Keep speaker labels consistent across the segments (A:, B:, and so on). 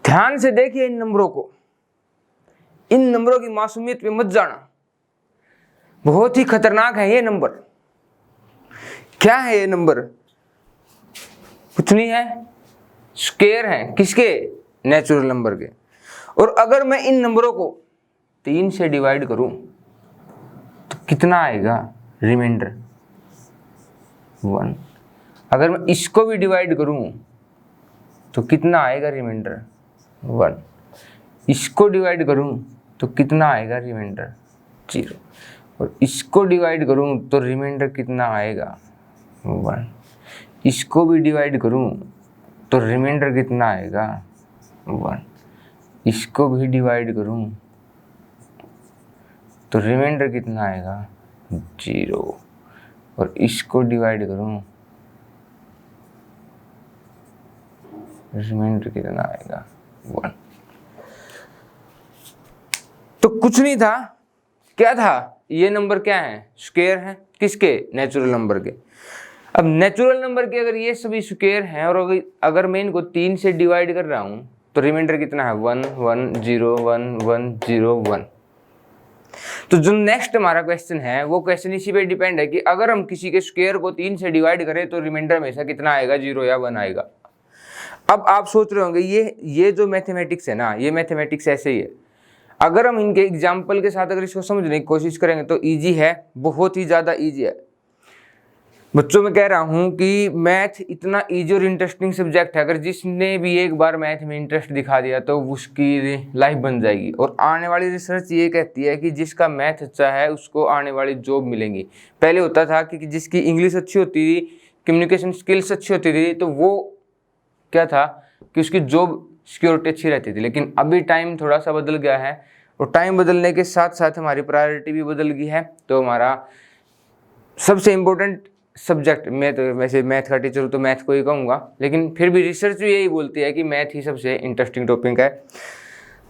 A: ध्यान से देखिए इन नंबरों को, इन नंबरों की मासूमियत पे मत जाना, बहुत ही खतरनाक है ये नंबर। क्या है ये नंबर? कुछ नहीं है, स्क्वायर है किसके? नेचुरल नंबर के। और अगर मैं इन नंबरों को 3 से डिवाइड करूं तो कितना आएगा? रिमाइंडर 1। अगर मैं इसको भी डिवाइड करूं तो कितना आएगा? रिमाइंडर 1। इसको डिवाइड करूं तो कितना आएगा? रिमाइंडर 0। और इसको डिवाइड करूं तो रिमाइंडर कितना आएगा? 1। इसको भी डिवाइड करूं तो रिमाइंडर कितना आएगा? 1। इसको भी डिवाइड करूं तो रिमाइंडर कितना आएगा? 0। और इसको डिवाइड करूं रिमाइंडर कितना आएगा? 1। तो कुछ नहीं था, क्या था? ये नंबर क्या है? स्क्वायर है किसके? नेचुरल नंबर के। अब नेचुरल नंबर के अगर ये सभी स्क्वायर हैं और अगर मैं इनको 3 से डिवाइड कर रहा हूं तो रिमाइंडर कितना है? 1 1 0 1 1 0 1। तो जो नेक्स्ट हमारा क्वेश्चन है वो क्वेश्चन इसी पे डिपेंड है कि अगर हम किसी के स्क्वायर को 3 से डिवाइड करें तो रिमाइंडर हमेशा कितना आएगा? 0 या 1 आएगा। अब आप सोच रहे होंगे ये जो मैथमेटिक्स है ना, ये मैथमेटिक्स ऐसे ही है। अगर हम इनके एग्जाम्पल के साथ अगर इसको समझने की कोशिश करेंगे तो ईजी है, बहुत ही ज़्यादा ईजी है। बच्चों में कह रहा हूँ कि मैथ इतना ईजी और इंटरेस्टिंग सब्जेक्ट है, अगर जिसने भी एक बार मैथ में इंटरेस्ट दिखा दिया तो उसकी लाइफ बन जाएगी। और आने वाली रिसर्च ये कहती है कि जिसका मैथ अच्छा है उसको आने वाली जॉब मिलेंगी। पहले होता था कि जिसकी इंग्लिश अच्छी होती थी, कम्युनिकेशन स्किल्स अच्छी होती थी, तो वो क्या था कि उसकी जॉब सिक्योरिटी अच्छी रहती थी। लेकिन अभी टाइम थोड़ा सा बदल गया है और टाइम बदलने के साथ साथ हमारी प्रायोरिटी भी बदल गई है। तो हमारा सबसे इम्पोर्टेंट सब्जेक्ट, मैं तो वैसे मैथ का टीचर हूँ तो मैथ को ही कहूँगा, लेकिन फिर भी रिसर्च भी यही बोलती है कि मैथ ही सबसे इंटरेस्टिंग टॉपिक है।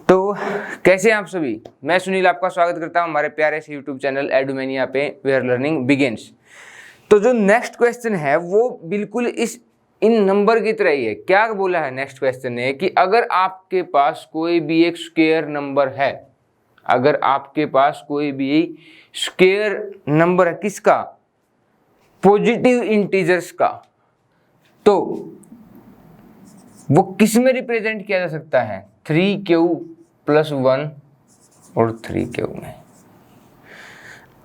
A: तो कैसे हैं आप सभी? मैं सुनील आपका स्वागत करता हूँ हमारे प्यारे से यूट्यूब चैनल एडुमेनिया पे, वेयर लर्निंग बिगिंस। तो जो नेक्स्ट क्वेश्चन है वो बिल्कुल इन नंबर की तरह ही है। क्या बोला है नेक्स्ट क्वेश्चन ने कि अगर आपके पास कोई भी एक स्क्वायर नंबर है, अगर आपके पास कोई भी स्क्वायर नंबर है किसका? पॉजिटिव इंटीजर्स का, तो वो किस में रिप्रेजेंट किया जा सकता है? 3q + 1 और 3q में।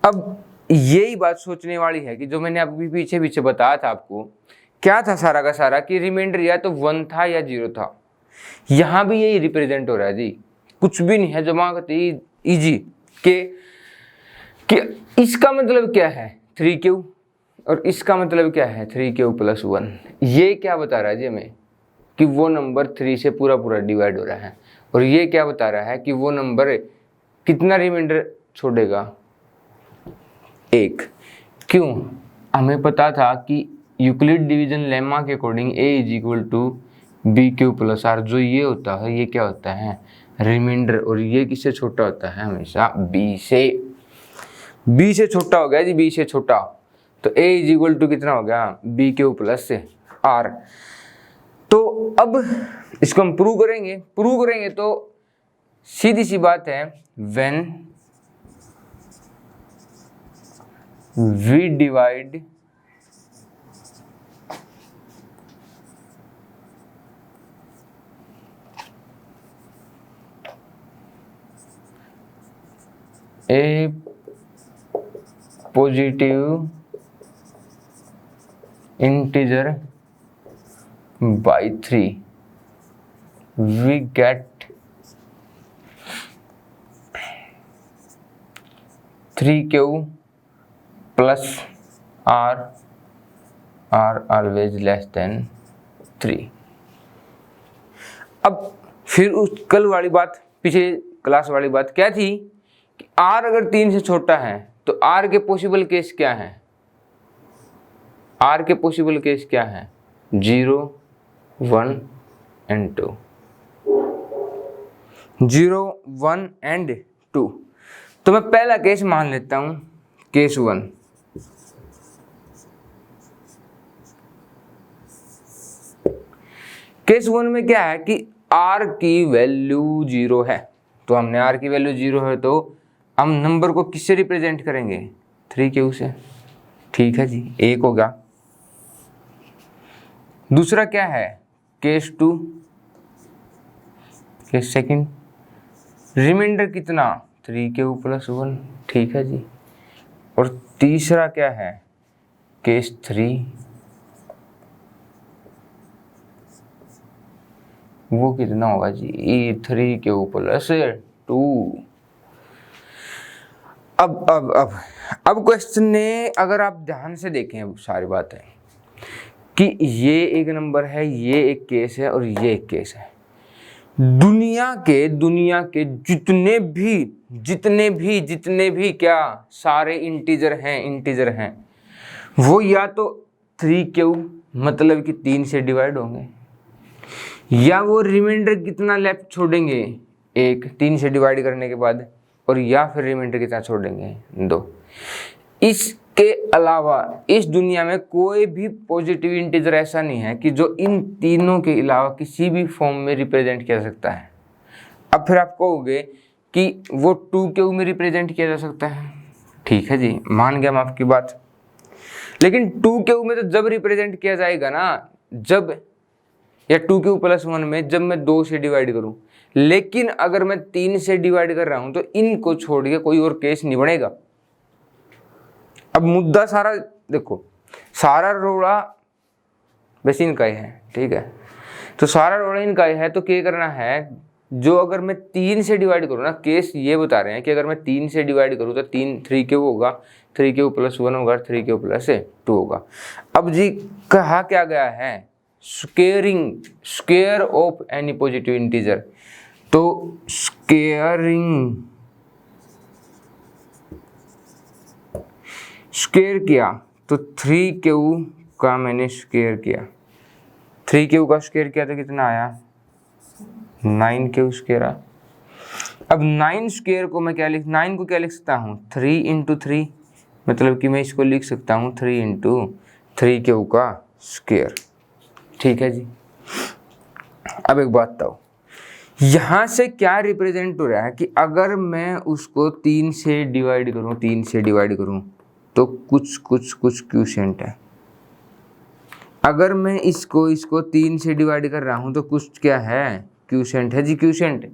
A: अब यही बात सोचने वाली है कि जो मैंने अभी पीछे बताया था आपको, क्या था सारा का सारा कि रिमाइंडर या तो 1 था या 0 था। यहां भी यही रिप्रेजेंट हो रहा है जी, कुछ भी नहीं है, जमा करते इजी कि इसका मतलब क्या है? 3q और इसका मतलब क्या है? 3q + 1। ये क्या बता रहा है जी हमें? कि वो नंबर 3 से पूरा डिवाइड हो रहा है। और ये क्या बता रहा है कि वो नंबर कितना रिमाइंडर छोड़ेगा? 1। क्यों? हमें पता था कि यूक्लिड डिवीजन लेमा के अकॉर्डिंग a = bq + r, जो ये होता है ये क्या होता है? रिमाइंडर। और ये किससे छोटा होता है? हमेशा b से छोटा हो गया जी, b से छोटा। तो a = कितना हो गया? bq + r। तो अब इसको हम प्रूव करेंगे तो सीधी सी बात है, when we divide a positive integer by 3, we get 3q + r always less than 3। अब फिर उस कल वाली बात, पीछे क्लास वाली बात क्या थी कि r अगर 3 से छोटा है तो r के पॉसिबल केस क्या है? r के पॉसिबल केस क्या है? 0 1 and 2। 0 1 and 2। तो मैं पहला केस मान लेता हूं, केस 1। केस 1 में क्या है कि r की वैल्यू 0 है। तो हमने r की वैल्यू 0 है तो हम नंबर को किससे रिप्रेजेंट करेंगे? 3q से। ठीक है जी, एक हो गया। दूसरा क्या है? Case 2, case second. रिमाइंडर कितना? 3q + 1। ठीक है जी। और तीसरा क्या है? केस 3, वो कितना होगा जी? 3q + 2। अब क्वेश्चन ने अगर आप ध्यान से देखें सारी बात है कि ये एक नंबर है, ये एक केस है और ये एक केस है। दुनिया के जितने भी क्या सारे इंटीजर हैं वो या तो 3q मतलब कि 3 से डिवाइड होंगे, या वो रिमाइंडर कितना लेफ्ट छोड़ेंगे? 1, 3 से डिवाइड करने के बाद, और या फिर रिमाइंडर कितना छोड़ेंगे? 2। इसके अलावा इस दुनिया में कोई भी पॉजिटिव इंटीजर ऐसा नहीं है कि जो इन तीनों के अलावा किसी भी फॉर्म में रिप्रेजेंट किया जा सकता है। अब फिर आप कहोगे कि वो 2q में रिप्रेजेंट किया जा सकता है। ठीक है जी, मान गया मैं आपकी बात। लेकिन 2q में तो जब रिप्रेजेंट किया जाएगा ना, जब या 2q + 1 में जब मैं 2 से डिवाइड करूं। लेकिन अगर मैं 3 से डिवाइड कर रहा हूं तो इनको छोड़ के कोई और केस नहीं बनेगा। अब मुद्दा सारा देखो, सारा रोड़ा वैसे इनका ही है। ठीक है, तो सारा रोड़ा इनका ही है। तो क्या करना है? जो अगर मैं 3 से डिवाइड करूँ ना, केस ये बता रहे हैं कि अगर मैं 3 से डिवाइड करूँ तो 3q होगा, 3q + 1 होगा, 3q + 2 होगा। अब जी कहा क्या गया है? Square of any positive integer. तो स्क्वायर किया तो 3q का मैंने स्क्वायर किया। 3q का स्क्वायर किया तो कितना आया? 9q square. अब 9 स्क्वायर को मैं 9 को क्या लिख सकता हूँ? 3 × 3, मतलब कि मैं इसको लिख सकता हूँ 3 × 3q का स्क्वायर। ठीक है जी। अब एक बात बताओ, यहाँ से क्या रिप्रेजेंट हो रहा है कि अगर मैं उसको 3 से डिवाइड करूँ तो कुछ क्वोशिएंट है। अगर मैं इसको 3 से डिवाइड कर रहा हूँ तो कुछ क्या है? क्वोशिएंट है जी, क्वोशिएंट।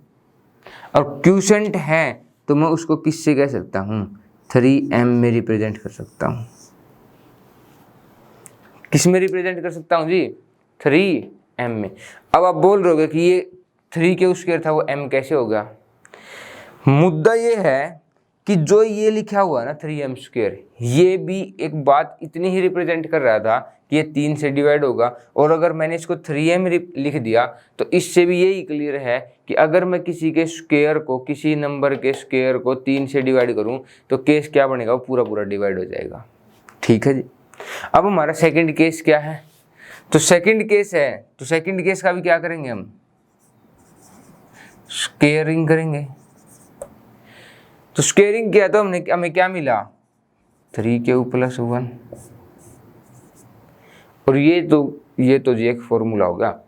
A: और क्वोशिएंट है तो मैं उसको किससे कह सकता हूँ? 3m में रिप्रेजेंट कर सकता हूँ। किस में रिप्रेजेंट कर सकता हूँ जी? 3m में। अब आप बोल रहे होगे कि ये 3q स्क्वायर था वो m कैसे हो गया? मुद्दा ये है कि जो ये लिखा हुआ ना 3m स्क्वायर, ये भी एक बात इतनी ही रिप्रेजेंट कर रहा था कि ये 3 से डिवाइड होगा। और अगर मैंने इसको 3m लिख दिया तो इससे भी यही क्लियर है कि अगर मैं किसी के स्क्वायर को, किसी नंबर के स्क्वायर को 3 से डिवाइड करूं तो केस क्या बनेगा? वो पूरा डिवाइड हो जाएगा। ठीक है जी। अब हमारा सेकंड केस क्या है? तो सेकंड केस है, तो सेकंड केस का भी क्या करेंगे? हम स्क्वायरिंग करेंगे। तो स्क्वायरिंग किया तो हमें क्या मिला? 3q + 1। और ये तो जी एक फॉर्मूला होगा।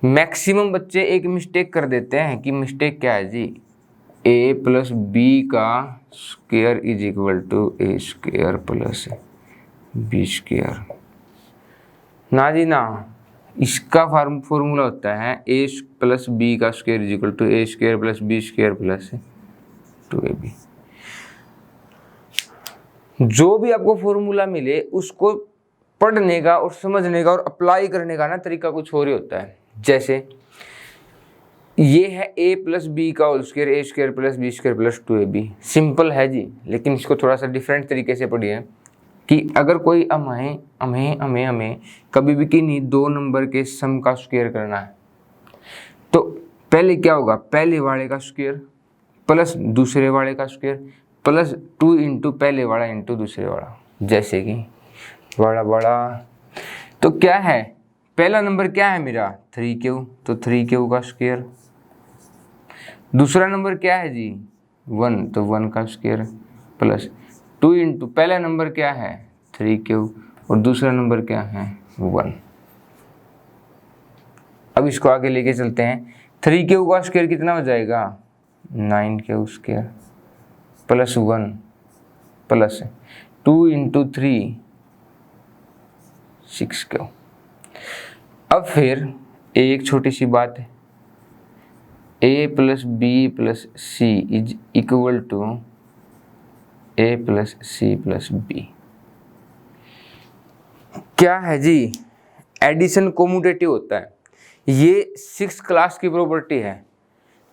A: मैक्सिमम बच्चे एक मिस्टेक कर देते हैं कि मिस्टेक क्या है जी? a + b का स्क्वायर = a² + b²। ना जी ना, इसका फॉर्मूला होता है a + b का स्क्वायर = a² + b² + 2ab। जो भी आपको फॉर्मूला मिले उसको पढ़ने का और समझने का और अप्लाई करने का ना तरीका कुछ और ही होता है। जैसे ये है a + b का whole square a² + b² + 2ab। Simple है जी, लेकिन इसको थोड़ा सा डिफरेंट तरीके से पढ़िए कि अगर कोई हमें कभी भी किन्हीं 2 नंबर के सम का स्क्वायर करना है तो पहले क्या होगा? पहले वाले का स्क्वायर प्लस दूसरे वाले का स्क्वायर प्लस 2 × पहले वाला × दूसरे वाला। जैसे कि बड़ा तो क्या है? पहला नंबर क्या है मेरा? 3q, तो 3q का स्क्वायर। दूसरा नंबर क्या है जी? 1, तो 1 का स्क्वायर प्लस 2 × पहला नंबर क्या है? 3q, और दूसरा नंबर क्या है? 1। अब इसको आगे लेके चलते हैं 3 क्यू का स्क्वायर कितना हो जाएगा 9 q square plus 1 plus 2 into 3 6 q. अब फिर एक छोटी सी बात है, a plus b plus c is equal to a plus सी प्लस बी। क्या है जी, एडिशन कोम्यूटेटिव होता है। ये 6th क्लास की प्रॉपर्टी है।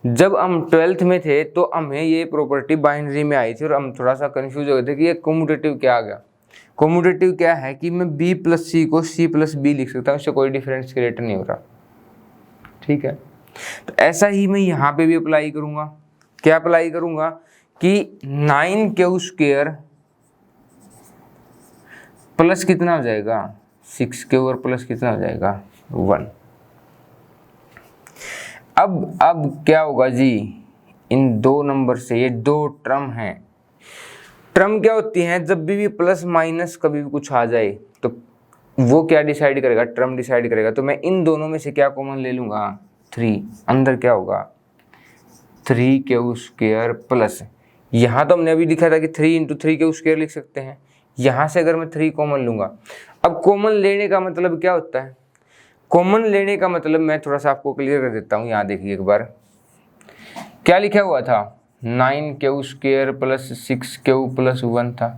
A: जब हम 12th में थे तो हमें ये प्रॉपर्टी बाइनरी में आई थी और हम थोड़ा सा कंफ्यूज हो गए थे कि ये कोम्यूटेटिव क्या आ गया। कोम्यूटेटिव क्या है कि मैं b प्लस सी को c प्लस बी लिख सकता हूँ, इससे कोई डिफरेंस क्रिएट नहीं हो रहा। ठीक है, तो ऐसा ही मैं यहाँ पे भी अप्लाई करूँगा। क्या अप्लाई करूँगा कि 9 क्यू स्क्वायर प्लस कितना हो जाएगा 6 क्यू और प्लस कितना हो जाएगा 1। अब क्या होगा जी, इन दो नंबर से ये दो टर्म हैं। टर्म क्या होती हैं, जब भी प्लस माइनस कभी भी कुछ आ जाए तो वो क्या डिसाइड करेगा, टर्म डिसाइड करेगा। तो मैं इन दोनों में से क्या कॉमन ले लूँगा 3, अंदर क्या होगा 3 क्यू स्क्वायर प्लस, यहाँ तो हमने अभी लिखा था कि 3 इंटू 3 क्यू स्क्वायर लिख सकते हैं। यहाँ से अगर मैं 3 कॉमन लूँगा, अब कॉमन लेने का मतलब क्या होता है, कॉमन लेने का मतलब मैं थोड़ा सा आपको क्लियर कर देता हूँ। यहाँ देखिए एक बार क्या लिखा हुआ था 9 q square plus 6 Q plus 1 था।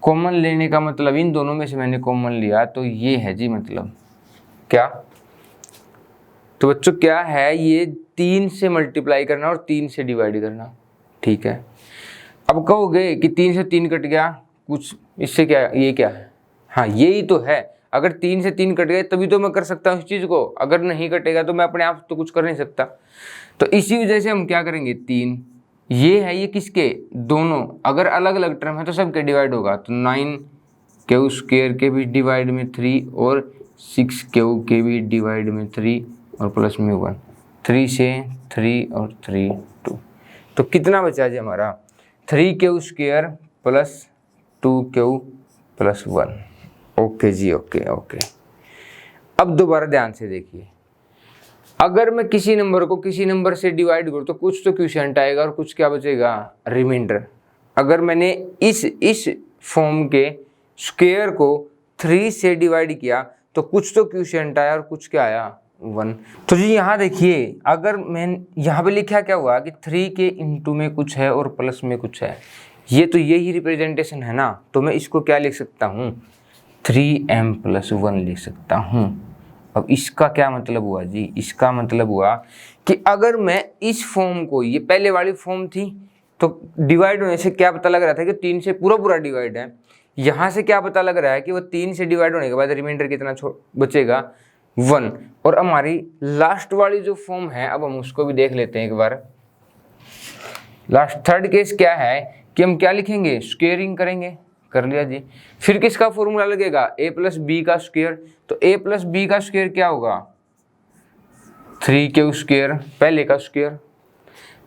A: कॉमन लेने का मतलब इन दोनों में से मैंने कॉमन लिया, तो ये है जी मतलब क्या, तो बच्चों क्या है, ये 3 से मल्टीप्लाई करना और 3 से डिवाइड करना। ठीक है, अब कहोगे कि 3 से 3 कट गया, कुछ इससे क्या, ये क्या है, हाँ यही तो है। अगर 3 से 3 कट गए तभी तो मैं कर सकता हूँ इस चीज़ को, अगर नहीं कटेगा तो मैं अपने आप तो कुछ कर नहीं सकता। तो इसी वजह से हम क्या करेंगे 3, ये है ये किसके, दोनों अगर अलग अलग टर्म है तो सबके डिवाइड होगा। तो 9 क्यू स्क्वायर के भी डिवाइड में 3 और 6 क्यू के भी डिवाइड में 3 और प्लस में 1, 3 से 3 और 3 2। तो कितना बचा जी हमारा 3 q square plus 2 q plus 1। Okay जी, ओके। अब दोबारा ध्यान से देखिए, अगर मैं किसी नंबर को किसी नंबर से डिवाइड करूँ तो कुछ तो क्वोशिएंट आएगा और कुछ क्या बचेगा रिमाइंडर। अगर मैंने इस फॉर्म के स्क्वायर को 3 से डिवाइड किया तो कुछ तो क्वोशिएंट आया और कुछ क्या आया 1। तो जी यहाँ देखिए, अगर मैं यहाँ पे लिखा क्या हुआ कि 3 के इंटू में कुछ है और प्लस में कुछ है, ये तो यही रिप्रेजेंटेशन है ना। तो मैं इसको क्या लिख सकता हूँ 3m प्लस 1 लिख सकता हूँ। अब इसका क्या मतलब हुआ जी, इसका मतलब हुआ कि अगर मैं इस फॉर्म को, ये पहले वाली फॉर्म थी तो डिवाइड होने से क्या पता लग रहा था कि 3 से पूरा डिवाइड है। यहाँ से क्या पता लग रहा है कि वो 3 से डिवाइड होने के बाद रिमाइंडर कितना बचेगा 1। और हमारी लास्ट वाली जो फॉर्म है, अब हम उसको भी देख लेते हैं एक बार। लास्ट थर्ड केस क्या है कि हम क्या लिखेंगे, स्क्वेयरिंग करेंगे, कर लिया जी। फिर किसका फॉर्मूला लगेगा a प्लस बी का स्क्वायर। तो a प्लस बी का स्क्वायर क्या होगा 3 क्यू स्क्वायर, पहले का स्क्वायर।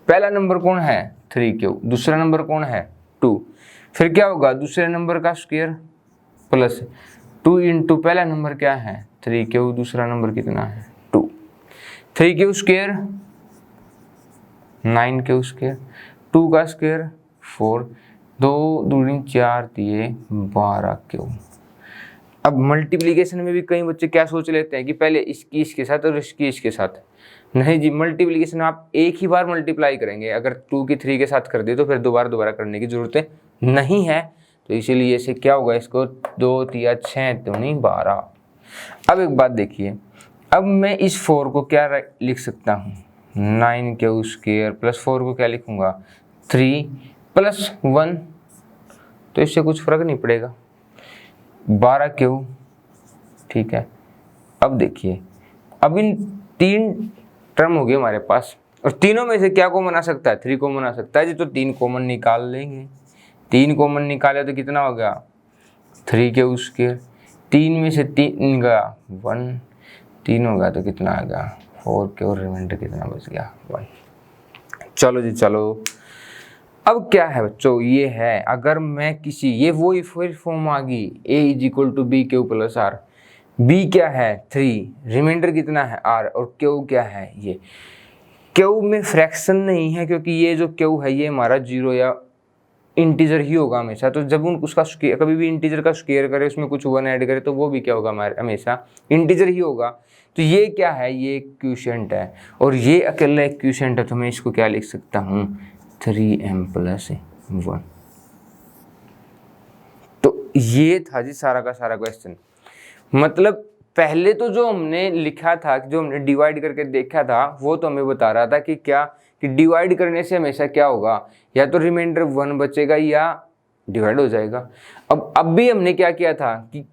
A: पहला नंबर कौन है 3 क्यू, दूसरा नंबर कौन है 2। फिर क्या होगा दूसरे नंबर का स्क्वायर प्लस 2 इंटू पहला नंबर क्या है 3 क्यू, दूसरा नंबर कितना है 2। 3 क्यू स्क्वायर 9 क्यू स्क्वायर, 2 का स्क्वायर 4, 2 दूनी 4 दिए 12 क्यू। अब मल्टीप्लिकेशन में भी कई बच्चे क्या सोच लेते हैं कि पहले इसकी इसके साथ और इसकी इसके साथ। नहीं जी, मल्टीप्लिकेशन आप एक ही बार मल्टीप्लाई करेंगे। अगर 2 की 3 के साथ कर दे तो फिर दोबारा करने की जरूरत नहीं है। तो इसीलिए इसे क्या होगा, इसको 2 3 6 दूनी 12। अब एक बात देखिए, अब मैं इस 4 को क्या लिख सकता हूँ 9 क्यू स्क्वायर प्लस 4 को क्या लिखूँगा 3 प्लस 1, तो इससे कुछ फर्क नहीं पड़ेगा 12 क्यू। ठीक है, अब देखिए, अब इन 3 टर्म हो गए हमारे पास और तीनों में से क्या कॉमन आ सकता है 3 कॉमन आ सकता है जी। तो 3 कॉमन निकाल लेंगे, 3 कॉमन निकाले तो कितना हो गया 3 क्यू स्क्वायर। 3 में से 3 गया 1, 3 हो गया तो कितना आ गया 4 क्यू, रिमाइंडर कितना बच गया 1। चलो जी चलो, अब क्या है बच्चों, ये है अगर मैं किसी, ये वही फिर फॉर्म आ गई a is equal to b q plus r. B क्या है 3, रिमाइंडर कितना है r, और क्यू क्या है ये। क्यू में फ्रैक्शन नहीं है क्योंकि ये जो क्यू है ये हमारा 0 या इंटीजर ही होगा हमेशा। तो जब उसका कभी भी इंटीजर का स्क्वायर करे उसमें कुछ 1 ऐड करे तो वो भी क्या होगा हमारे हमेशा इंटीजर ही होगा। तो ये क्या है, ये क्वोशिएंट है और ये अकेला एक क्वोशिएंट है, तो मैं इसको क्या लिख सकता हूँ 3m + 1। तो ये था जी सारा का सारा क्वेश्चन। मतलब पहले तो जो हमने लिखा था, जो हमने डिवाइड करके देखा था, वो तो हमें बता रहा था कि क्या कि डिवाइड करने से हमेशा क्या होगा, या तो रिमाइंडर 1 बचेगा या डिवाइड हो जाएगा। अब भी हमने क्या किया था कि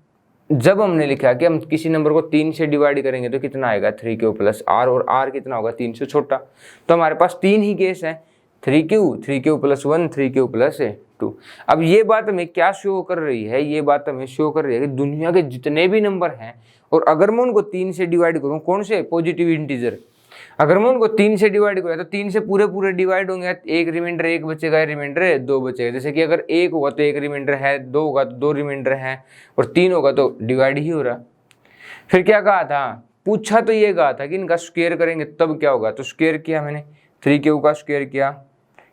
A: जब हमने लिखा कि हम किसी नंबर को 3 से डिवाइड करेंगे तो कितना आएगा 3q + r, और r कितना होगा 3 से छोटा। तो हमारे पास 3 ही केस है, 3q + 1, 3q + 2। अब ये बात हमें क्या शो कर रही है, ये बात हमें शो कर रही है कि दुनिया के जितने भी नंबर हैं और अगर मैं उनको 3 से डिवाइड करूँ, कौन से पॉजिटिव इंटीजर, अगर मैं उनको 3 से डिवाइड करूँ तो 3 से पूरे डिवाइड होंगे, एक रिमाइंडर 1 बचेगा, रिमाइंडर 2 बचेगा। जैसे कि अगर 1 होगा तो 1 रिमाइंडर है, 2 होगा तो 2 रिमाइंडर है, और 3 होगा तो डिवाइड ही हो रहा। फिर क्या कहा था, पूछा तो ये कहा था कि इनका स्क्वायर करेंगे तब क्या होगा, तो स्क्वायर किया मैंने, 3q का स्क्वायर किया,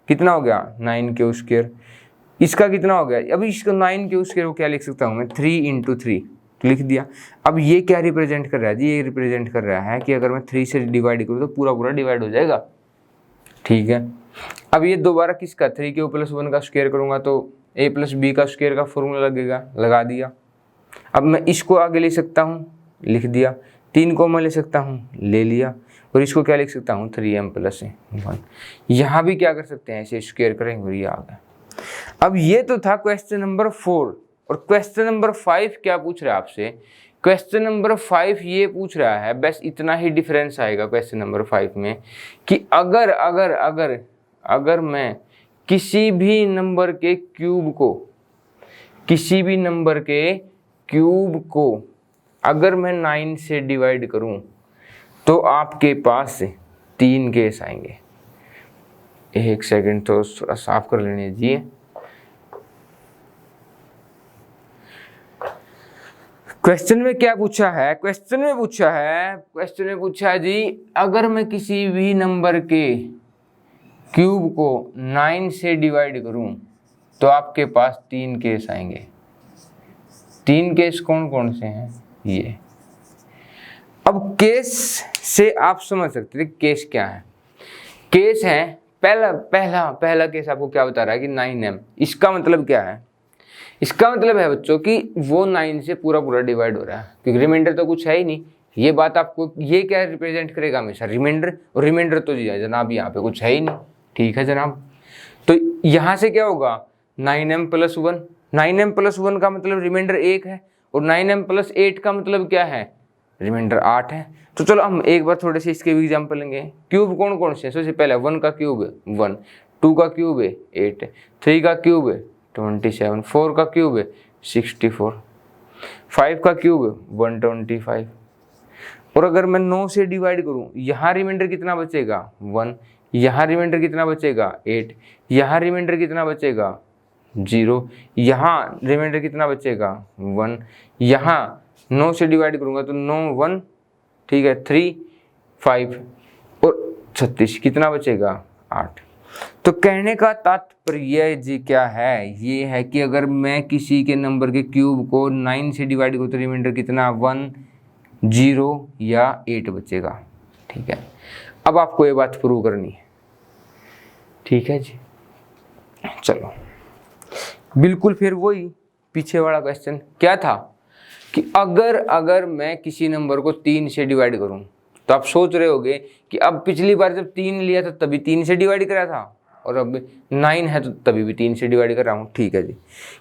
A: कितना हो गया 9q²। इसका कितना हो गया, अभी इसको 9q² को क्या लिख सकता हूँ मैं 3 × 3 लिख दिया। अब ये क्या रिप्रेजेंट कर रहा है जी, ये रिप्रेजेंट कर रहा है कि अगर मैं 3 से डिवाइड करूँ तो पूरा डिवाइड हो जाएगा। ठीक है, अब ये दोबारा किसका 3q + 1 का स्क्वायर करूँगा तो a + b का स्क्वायर का फॉर्मूला लगेगा, लगा दिया। अब मैं इसको आगे ले सकता हूँ, लिख दिया, 3 को मैं ले सकता हूँ, ले लिया, और इसको क्या लिख सकता हूँ 3m + 1। यहाँ भी क्या कर सकते हैं, इसे स्क्वायर करेंगे और ये आ गया। अब ये तो था क्वेश्चन नंबर 4, और क्वेश्चन नंबर 5 क्या पूछ रहा है आपसे, क्वेश्चन नंबर 5 ये पूछ रहा है, बस इतना ही डिफरेंस आएगा क्वेश्चन नंबर 5 में कि अगर अगर अगर अगर मैं किसी भी नंबर के क्यूब को अगर मैं 9 से डिवाइड करूं तो आपके पास 3 केस आएंगे। एक सेकंड तो थोड़ा साफ कर लेने दीजिए। क्वेश्चन में क्या पूछा है, क्वेश्चन में पूछा है जी, अगर मैं किसी भी नंबर के क्यूब को 9 से डिवाइड करूं तो आपके पास 3 केस आएंगे। 3 केस कौन कौन से हैं ये। अब केस से आप समझ सकते थे केस क्या है। केस है पहला केस आपको क्या बता रहा है कि 9m। इसका मतलब क्या है, इसका मतलब है बच्चों कि वो 9 से पूरा डिवाइड हो रहा है, क्योंकि रिमाइंडर तो कुछ है ही नहीं। ये बात आपको ये क्या रिप्रेजेंट करेगा हमेशा, रिमाइंडर, और रिमाइंडर तो जी जनाब यहाँ पे कुछ है ही नहीं। ठीक है जनाब, तो यहाँ से क्या होगा 9m + 1, 9m + 1 का मतलब रिमाइंडर 1 है, और 9m + 8 का मतलब क्या है, रिमाइंडर 8 है। तो चलो हम एक बार थोड़े से इसके भी एग्जाम्पल लेंगे। क्यूब कौन कौन से, सबसे पहले 1 का क्यूब है 1, 2 का क्यूब है 8, 3 का क्यूब है 27, 4 का क्यूब है 64, 5 का क्यूब है 125। और अगर मैं 9 से डिवाइड करूं, यहाँ रिमाइंडर कितना बचेगा 1, यहाँ रिमाइंडर कितना बचेगा 8, यहाँ रिमाइंडर कितना बचेगा 0, यहाँ रिमाइंडर कितना बचेगा 1, यहाँ 9 से डिवाइड करूंगा तो 9 1, ठीक है 3 5 और 36 कितना बचेगा 8। तो कहने का तात्पर्य जी क्या है, ये है कि अगर मैं किसी के नंबर के क्यूब को 9 से डिवाइड करूँ तो रिमाइंडर कितना 1, 0 या 8 बचेगा। ठीक है, अब आपको ये बात प्रूव करनी है। ठीक है जी, चलो बिल्कुल फिर वही पीछे वाला क्वेश्चन क्या था कि अगर मैं किसी नंबर को 3 से डिवाइड करूं, तो आप सोच रहे होगे कि अब पिछली बार जब 3 लिया था तभी 3 से डिवाइड करा था, और अब 9 है तो तभी भी 3 से डिवाइड कर रहा हूँ। ठीक है जी,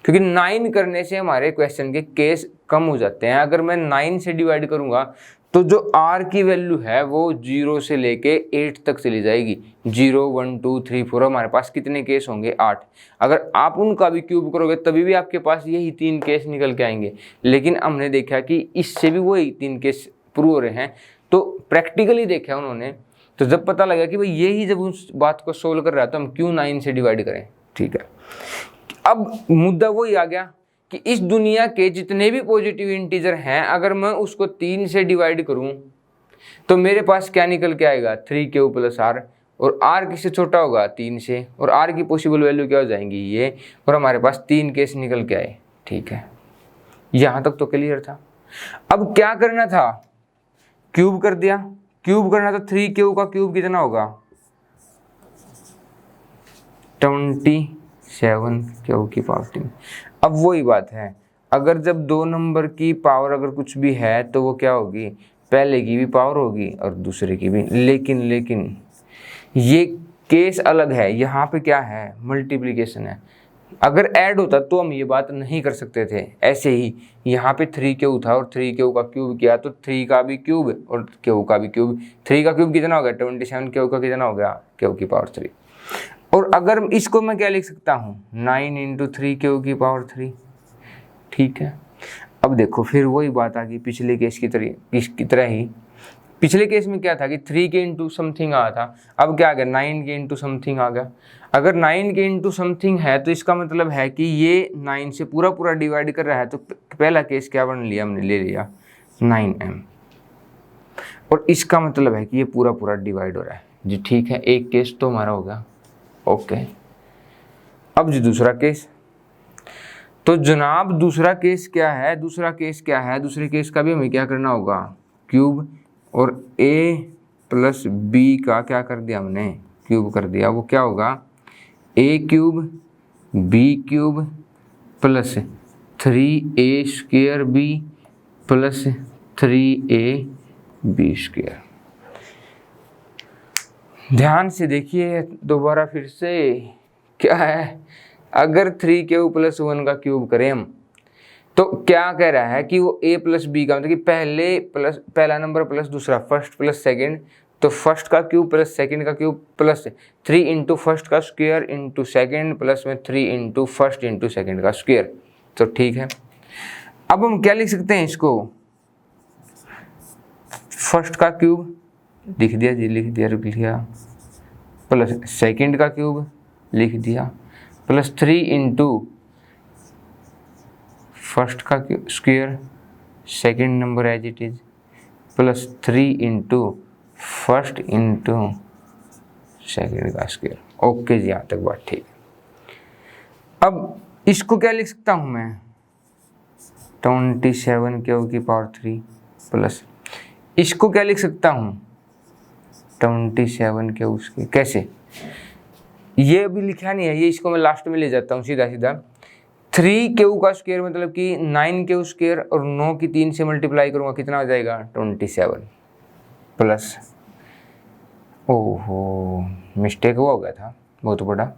A: क्योंकि 9 करने से हमारे क्वेश्चन के केस कम हो जाते हैं। अगर मैं 9 से डिवाइड करूँगा तो जो r की वैल्यू है वो 0 से लेके 8 तक चली जाएगी। 0 1 2 3 4, हमारे पास कितने केस होंगे 8। अगर आप उनका भी क्यूब करोगे तभी भी आपके पास यही 3 केस निकल के आएंगे, लेकिन हमने देखा कि इससे भी वही 3 केस प्रूव हो रहे हैं। तो प्रैक्टिकली देखा उन्होंने, तो जब पता लगा कि भाई यही जब उस बात को सोल्व कर रहा है तो हम क्यों 9 से डिवाइड करें। ठीक है, अब मुद्दा वही आ गया कि इस दुनिया के जितने भी पॉजिटिव इंटीजर हैं अगर मैं उसको 3 से डिवाइड करूं तो मेरे पास क्या निकल के आएगा 3q प्लस आर, और r किससे छोटा होगा 3 से, और r की पॉसिबल वैल्यू क्या हो जाएंगी ये, और हमारे पास 3 केस निकल के आए। ठीक है, यहाँ तक तो क्लियर था। अब क्या करना था, क्यूब कर दिया। क्यूब करना तो 3q का क्यूब कितना होगा 27q की पावर 3। अब वही बात है, अगर जब दो नंबर की पावर अगर कुछ भी है तो वो क्या होगी, पहले की भी पावर होगी और दूसरे की भी। लेकिन ये केस अलग है, यहाँ पे क्या है मल्टीप्लिकेशन है। अगर ऐड होता तो हम ये बात नहीं कर सकते थे। ऐसे ही यहाँ पे 3q था और 3q का क्यूब किया तो 3 का भी क्यूब और q का भी क्यूब। 3 का क्यूब कितना हो गया 27, q का कितना हो गया q की पावर 3। और अगर इसको मैं क्या लिख सकता हूँ 9 इंटू 3q की पावर 3। ठीक है, अब देखो फिर वही बात आ गई पिछले केस की तरह ही। पिछले केस में क्या था कि 3 के इंटू समथिंग आया था, अब क्या आ गया 9 के इंटू समथिंग आ गया। अगर 9 के इंटू समथिंग है तो इसका मतलब है कि ये 9 से पूरा डिवाइड कर रहा है। तो पहला केस क्या बन लिया, हमने ले लिया 9m, और इसका मतलब है कि ये पूरा डिवाइड हो रहा है जी। ठीक है, एक केस तो हमारा हो गया। ओके, अब जी दूसरा केस। तो जनाब दूसरा केस क्या है, दूसरे केस का भी हमें क्या करना होगा क्यूब, और a प्लस b का क्या कर दिया हमने क्यूब कर दिया। वो क्या होगा a cube b cube plus 3a square b plus 3ab square. ध्यान से देखिए दोबारा फिर से, क्या है अगर 3q प्लस 1 का क्यूब करें हम तो क्या कह रहा है कि वो a प्लस बी का मतलब कि पहला नंबर प्लस दूसरा, फर्स्ट प्लस सेकंड, तो फर्स्ट का क्यूब प्लस सेकंड का क्यूब प्लस 3 इंटू फर्स्ट का स्क्वायर इंटू सेकंड प्लस में 3 इंटू फर्स्ट इंटू सेकंड का स्क्वायर। तो ठीक है, अब हम क्या लिख सकते हैं इसको, फर्स्ट का क्यूब लिख दिया जी, लिख दिया प्लस सेकंड का क्यूब लिख दिया प्लस 3 इंटू फर्स्ट का square second number as it is plus 3 into first into second का स्क्वायर। ओके जी, यहाँ तक बात ठीक है। अब इसको क्या लिख सकता हूँ मैं 27q की पावर 3 प्लस इसको क्या लिख सकता हूँ 27q उसके। कैसे, ये अभी लिखा नहीं है, ये इसको मैं लास्ट में ले जाता हूँ सीधा 3q का स्क्वायर मतलब कि 9q स्क्वायर और 9 की 3 से मल्टीप्लाई करूँगा कितना हो जाएगा 27 प्लस, ओहो मिस्टेक हुआ हो गया था बहुत बड़ा।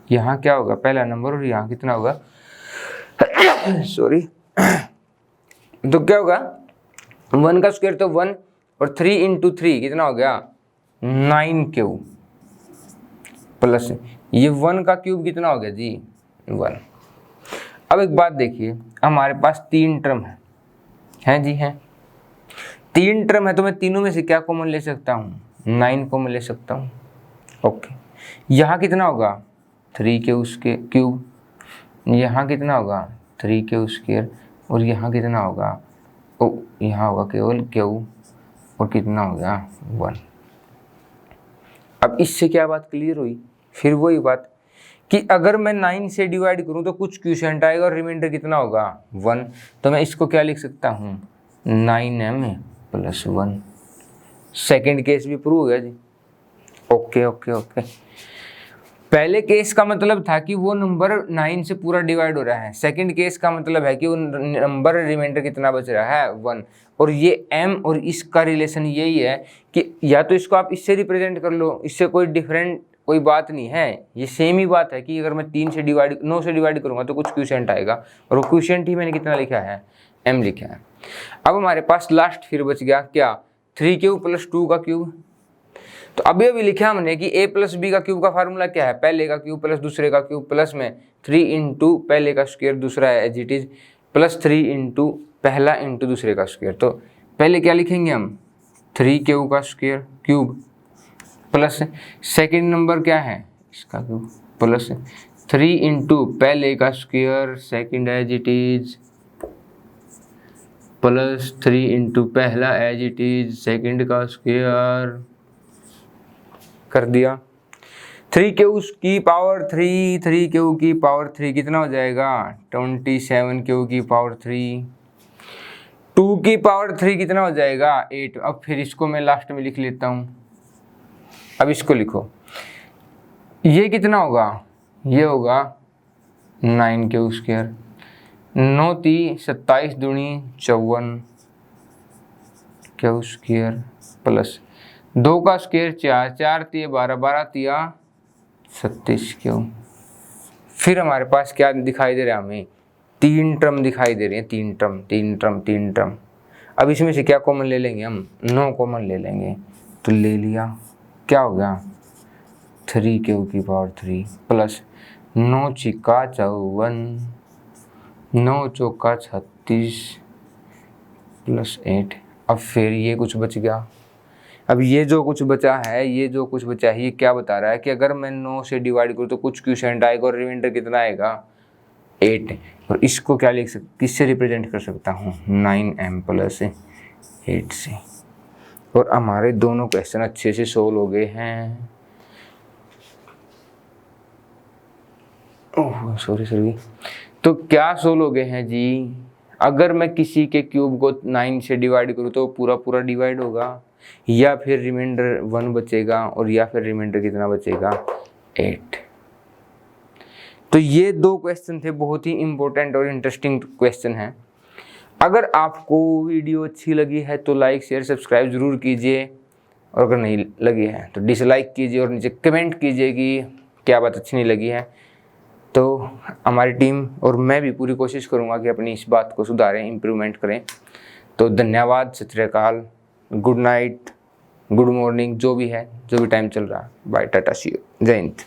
A: यहाँ क्या होगा पहला नंबर और यहाँ कितना होगा सॉरी तो क्या होगा 1 का स्क्वायर तो 1 और 3 इंटू 3 कितना हो गया 9q प्लस ये 1 का क्यूब कितना हो गया जी 1। अब एक बात देखिए, हमारे पास 3 टर्म है जी, है 3 टर्म है तो मैं तीनों में से क्या कॉमन ले सकता हूँ 9 कॉमन ले सकता हूँ। ओके, यहाँ कितना होगा 3q उसके क्यूब, यहाँ कितना होगा 3q स्क्वायर और यहाँ कितना होगा यहाँ होगा केवल q और कितना हो गया 1। अब इससे क्या बात क्लियर हुई, फिर वही बात कि अगर मैं 9 से डिवाइड करूं तो कुछ क्वोशिएंट आएगा और रिमाइंडर कितना होगा 1। तो मैं इसको क्या लिख सकता हूं 9m प्लस 1। सेकेंड केस भी प्रूव हो गया जी। ओके, पहले केस का मतलब था कि वो नंबर 9 से पूरा डिवाइड हो रहा है, सेकंड केस का मतलब है कि वो नंबर रिमाइंडर कितना बच रहा है 1। और ये m और इसका रिलेशन यही है कि या तो इसको आप इससे रिप्रेजेंट कर लो, इससे कोई डिफरेंट कोई बात नहीं है, ये सेम ही बात है कि अगर मैं 9 से डिवाइड करूंगा तो कुछ क्वोशिएंट आएगा और वो क्वोशिएंट ही मैंने कितना लिखा है m लिखा है। अब हमारे पास लास्ट फिर बच गया क्या 3q प्लस 2 का क्यूब। तो अभी लिखा हमने कि a प्लस बी का क्यूब का फार्मूला क्या है, पहले का क्यूब प्लस दूसरे का क्यूब प्लस में 3 इंटू पहले का स्क्वायर दूसरा है as it is plus 3 into पहला इंटू दूसरे का स्क्वायर। तो पहले क्या लिखेंगे हम 3q का square cube plus second number क्या है इसका क्यूब प्लस 3 इंटू पहले का square second as it is plus 3 into पहला एज इट इज सेकंड का स्क्वायर कर दिया। 3 क्यू की पावर 3, 3 क्यू की पावर 3 कितना हो जाएगा 27 क्यू की पावर 3, 2 की पावर 3 कितना हो जाएगा 8। अब फिर इसको मैं लास्ट में लिख लेता हूँ। अब इसको लिखो, ये कितना होगा, ये होगा 9 क्यू स्क्वायर, 9 × 3 = 27 दूनी 54 क्यू स्क्वायर प्लस 2 का स्क्वायर 4, 4 × 3 = 12, 12 × 3 = 36 क्यू। फिर हमारे पास क्या दिखाई दे रहा है, हमें 3 टर्म दिखाई दे रहे हैं, 3 टर्म 3 टर्म 3 टर्म। अब इसमें से क्या कॉमन ले लेंगे हम, 9 कॉमन ले लेंगे, तो ले लिया, क्या हो गया 3 क्यू की पावर 3 प्लस 9 × 6 = 54, 9 × 4 = 36 प्लस 8। अब फिर ये कुछ बच गया। अब ये जो कुछ बचा है, ये जो कुछ बचा है, ये क्या बता रहा है कि अगर मैं 9 से डिवाइड करूँ तो कुछ क्वोशिएंट आएगा और रिमाइंडर कितना आएगा 8। और इसको क्या लिख सकते, किससे रिप्रेजेंट कर सकता हूँ 9m + 8 से। और हमारे दोनों क्वेश्चन अच्छे से सोल्व हो गए हैं। ओह सॉरी, तो क्या सोल्व हो गए हैं जी, अगर मैं किसी के क्यूब को 9 से डिवाइड करूँ तो पूरा पूरा डिवाइड होगा, या फिर रिमाइंडर 1 बचेगा, और या फिर रिमाइंडर कितना बचेगा 8। तो ये 2 क्वेश्चन थे, बहुत ही इंपॉर्टेंट और इंटरेस्टिंग क्वेश्चन हैं। अगर आपको वीडियो अच्छी लगी है तो लाइक शेयर सब्सक्राइब ज़रूर कीजिए, और अगर नहीं लगी है तो डिसलाइक कीजिए और नीचे कमेंट कीजिए कि क्या बात अच्छी नहीं लगी है। तो हमारी टीम और मैं भी पूरी कोशिश करूँगा कि अपनी इस बात को सुधारें, इम्प्रूवमेंट करें। तो धन्यवाद, सत श्री अकाल, गुड नाइट, गुड मॉर्निंग, जो भी है, जो भी टाइम चल रहा है। बाय, टाटा, सी यू, जय हिंद।